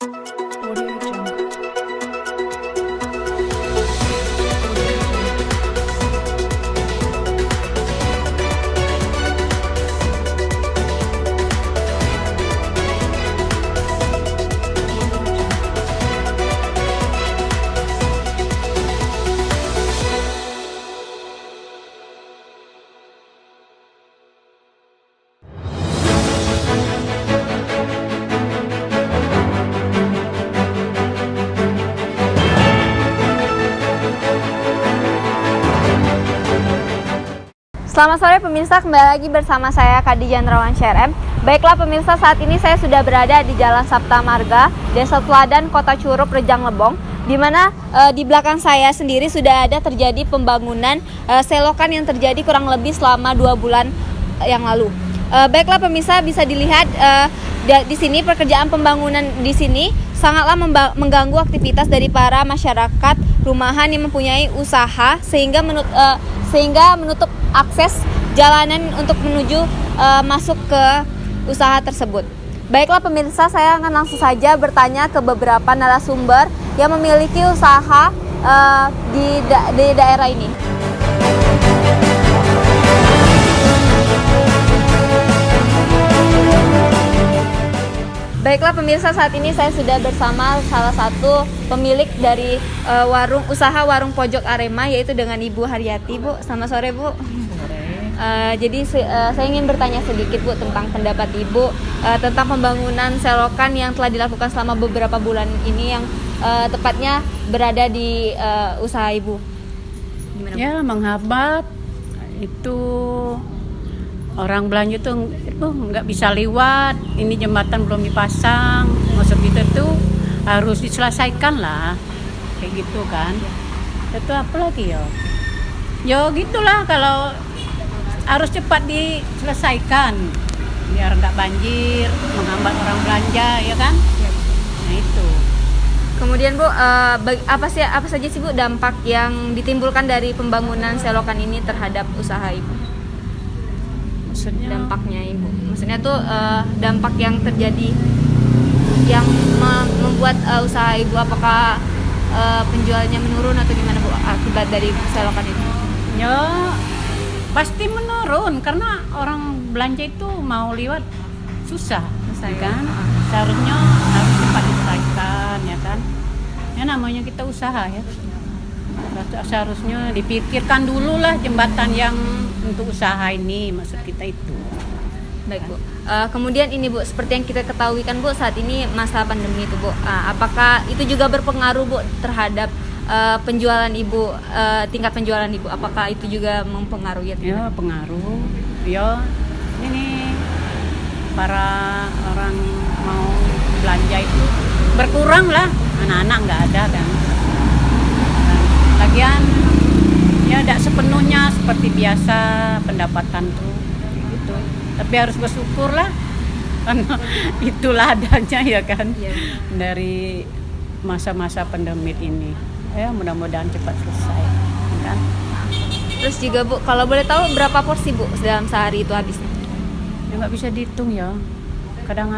Audio Jungle. Selamat sore pemirsa, kembali lagi bersama saya Khadijah Rawansyah RM. Baiklah pemirsa, saat ini saya sudah berada di Jalan Sapta Marga, Desa Teladan, Kota Curup, Rejang Lebong, di mana di belakang saya sendiri sudah ada terjadi pembangunan selokan yang terjadi kurang lebih selama 2 bulan yang lalu. Baiklah pemirsa, bisa dilihat di sini pekerjaan pembangunan di sini sangatlah mengganggu aktivitas dari para masyarakat rumahan yang mempunyai usaha sehingga menutup akses jalanan untuk menuju masuk ke usaha tersebut. Baiklah pemirsa, saya akan langsung saja bertanya ke beberapa narasumber yang memiliki usaha di daerah ini. Baiklah pemirsa, saat ini saya sudah bersama salah satu pemilik dari usaha warung pojok Arema, yaitu dengan Ibu Haryati. Bu, selamat sore Bu. Jadi saya ingin bertanya sedikit Bu tentang pendapat Ibu tentang pembangunan selokan yang telah dilakukan selama beberapa bulan ini yang tepatnya berada di usaha Ibu. Gimana, Bu? Ya, menghambat itu orang belanja tuh nggak bisa lewat, ini jembatan belum dipasang, maksud kita tuh harus diselesaikan lah, kayak gitu kan. Itu apa lagi ya gitulah, kalau harus cepat diselesaikan biar nggak banjir, menghambat orang belanja ya kan. Nah itu. Kemudian Bu, apa saja sih Bu dampak yang ditimbulkan dari pembangunan selokan ini terhadap usaha Ibu? Maksudnya Dampaknya Ibu, maksudnya tuh dampak yang terjadi yang membuat usaha Ibu, apakah penjualannya menurun atau gimana Bu akibat dari selokan ini? ya pasti menurun karena orang belanja itu mau lewat susah Susah, ya. kan. Seharusnya harus cepat diselesaikan ya kan. Ya namanya kita usaha ya. Seharusnya dipikirkan dulu lah jembatan yang untuk usaha ini, maksud kita itu. Baik Bu. Kemudian ini Bu, seperti yang kita ketahui kan Bu, saat ini masa pandemi itu Bu. Apakah itu juga berpengaruh Bu terhadap penjualan Ibu, tingkat penjualan Ibu? Apakah itu juga mempengaruhi? Ya pengaruh. Ya ini para orang mau belanja itu berkurang lah, anak-anak nggak ada kan. Lagian ya tidak sepenuhnya seperti biasa pendapatan tuh gitu. Tapi harus bersyukur lah karena itulah adanya ya kan. Iya. Dari masa-masa pandemi ini. Ya mudah-mudahan cepat selesai ya kan. Terus juga Bu, kalau boleh tahu berapa porsi Bu dalam sehari itu habisnya? Ya nggak bisa dihitung ya. Kadang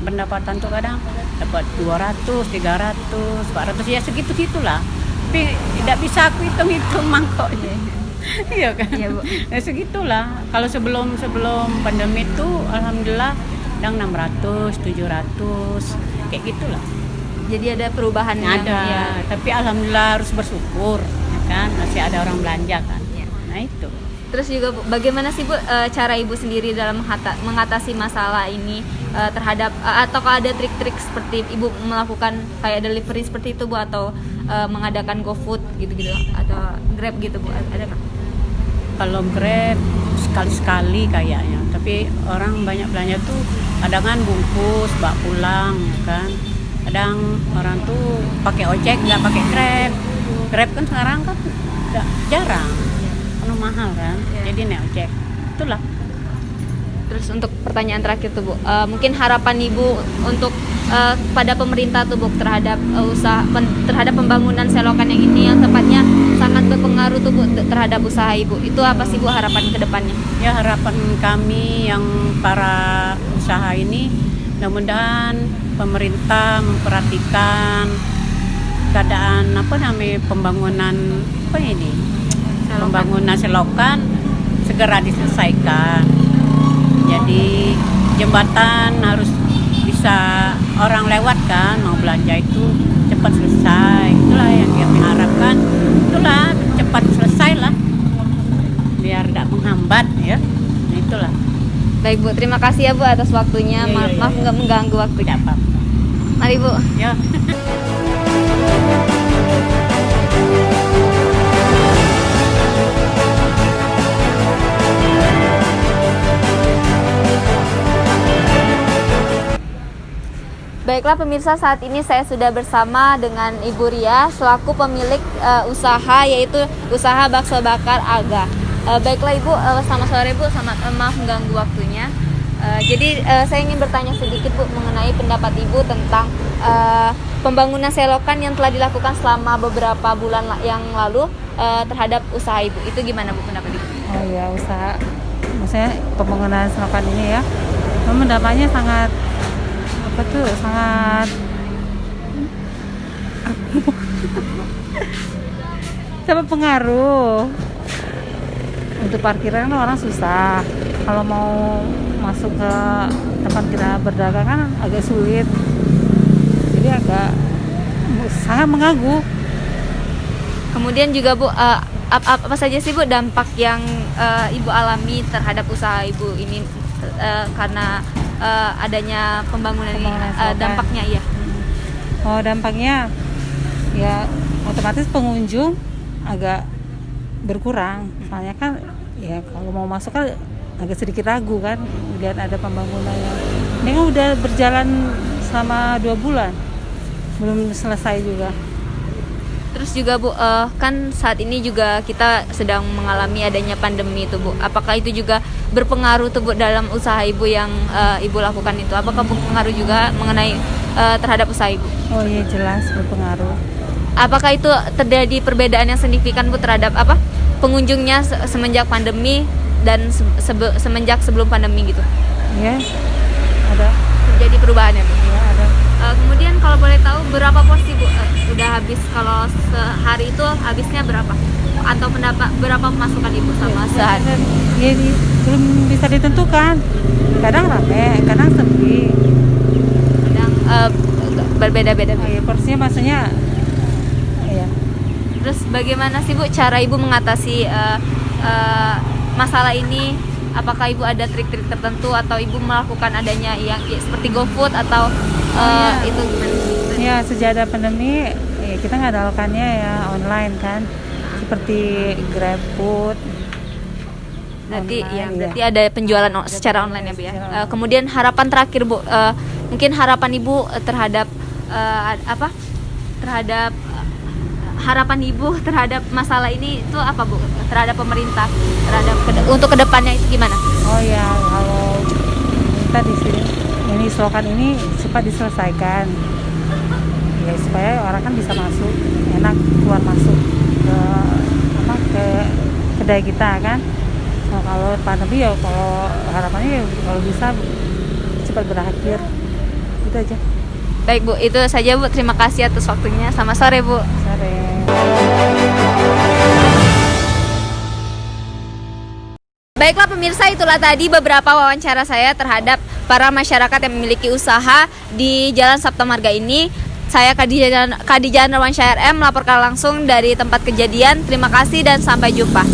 pendapatan tuh kadang dapat 200, 300, 400 ya segitu-gitulah. Tapi tidak bisa aku hitung-hitung mangkoknya. Iya kan? Iya Bu. Ya segitulah. Kalau sebelum pandemi itu alhamdulillah kadang 600, 700 kayak gitulah. Jadi ada perubahan yang Ada, ya. tapi alhamdulillah harus bersyukur ya kan, masih ada orang belanja kan. Iya. Nah itu. Terus juga Bu, bagaimana sih Bu cara Ibu sendiri dalam mengatasi masalah ini terhadap ataukah ada trik-trik seperti Ibu melakukan kayak delivery seperti itu Bu, atau mengadakan GoFood gitu-gitu atau Grab gitu Bu, ada nggak? Kalau Grab sekali-sekali kayaknya, tapi orang banyak belanja tuh kadang bungkus bawa pulang ya kan. Kadang orang tuh pakai ojek nggak pakai Grab. Grab kan sekarang kan jarang, penuh mahal kan. Iya. Jadi naik ojek. Itulah. Terus untuk pertanyaan terakhir tuh Bu, mungkin harapan Ibu untuk pada pemerintah tuh Bu terhadap terhadap pembangunan selokan yang ini yang tepatnya sangat berpengaruh tuh Bu terhadap usaha Ibu. Itu apa sih Bu harapan ke depannya? Ya harapan kami yang para usaha ini mudah-mudahan pemerintah memperhatikan keadaan pembangunan pembangunan selokan segera diselesaikan. Jadi jembatan harus bisa orang lewat kan, mau belanja itu cepat selesai. Itulah yang kami harapkan. Itulah cepat selesai lah, biar tidak menghambat ya. Nah, itulah. Baik Bu, terima kasih ya Bu atas waktunya. Maaf nggak mengganggu waktunya. Tidak apa-apa. Mari Bu. Ya. Baiklah pemirsa, saat ini saya sudah bersama dengan Ibu Ria selaku pemilik usaha, yaitu usaha bakso bakar Aga. Baiklah Ibu, selamat sore Bu, maaf mengganggu waktunya. Jadi saya ingin bertanya sedikit Bu mengenai pendapat Ibu tentang pembangunan selokan yang telah dilakukan selama beberapa bulan yang lalu terhadap usaha Ibu. Itu gimana Bu pendapat Ibu? Oh ya, usaha, maksudnya pembangunan selokan ini ya, memang dampaknya sangat sangat pengaruh. Untuk parkiran kan orang susah, kalau mau masuk ke tempat kita berdagang kan agak sulit, jadi sangat mengganggu. Kemudian juga Bu, apa saja sih Bu dampak yang Ibu alami terhadap usaha Ibu ini karena adanya pembangunan ini, dampaknya ya? Oh, dampaknya ya otomatis pengunjung agak berkurang, soalnya kan ya kalau mau masuk kan agak sedikit ragu kan lihat ada pembangunannya. Ini kan udah berjalan selama 2 bulan belum selesai juga. Terus juga Bu, kan saat ini juga kita sedang mengalami adanya pandemi itu Bu. Apakah itu juga berpengaruh tuh Bu dalam usaha Ibu yang Ibu lakukan itu? Apakah berpengaruh juga mengenai terhadap usaha Ibu? Oh iya, jelas berpengaruh. Apakah itu terjadi perbedaan yang signifikan Bu terhadap pengunjungnya semenjak pandemi dan semenjak sebelum pandemi gitu? Iya, ada. Terjadi perubahan ya Bu? Iya, ada. Kemudian kalau boleh tahu berapa porsi Bu udah habis, kalau sehari itu habisnya berapa? Atau berapa pemasukan Ibu sama sehari? Ya, belum bisa ditentukan. Kadang rame, kadang sepi. Kadang berbeda-beda. Ya, porsinya maksudnya ya. Terus bagaimana sih Bu cara Ibu mengatasi masalah ini? Apakah Ibu ada trik-trik tertentu atau Ibu melakukan adanya yang seperti GoFood atau itu gimana? Ya, sejak ada pandemi ya kita ngandalkannya ya online kan, seperti GrabFood. Berarti ada penjualan secara online ya Bu ya. Kemudian harapan terakhir Bu, mungkin harapan Ibu terhadap harapan Ibu terhadap masalah ini itu apa Bu? Terhadap pemerintah, untuk kedepannya itu gimana? Oh ya, kalau kita di sini ini selokan ini cepat diselesaikan. Ya supaya orang kan bisa masuk enak, keluar masuk ke kedai kita kan. Nah, kalau pandemi ya kalau harapannya ya kalau bisa cepat berakhir. Itu aja. Baik Bu, itu saja Bu. Terima kasih atas waktunya. Selamat sore Bu. Sore. Baiklah pemirsa, itulah tadi beberapa wawancara saya terhadap para masyarakat yang memiliki usaha di Jalan Sapta Marga ini. Saya Khadijah Andrawansyah RM melaporkan langsung dari tempat kejadian. Terima kasih dan sampai jumpa.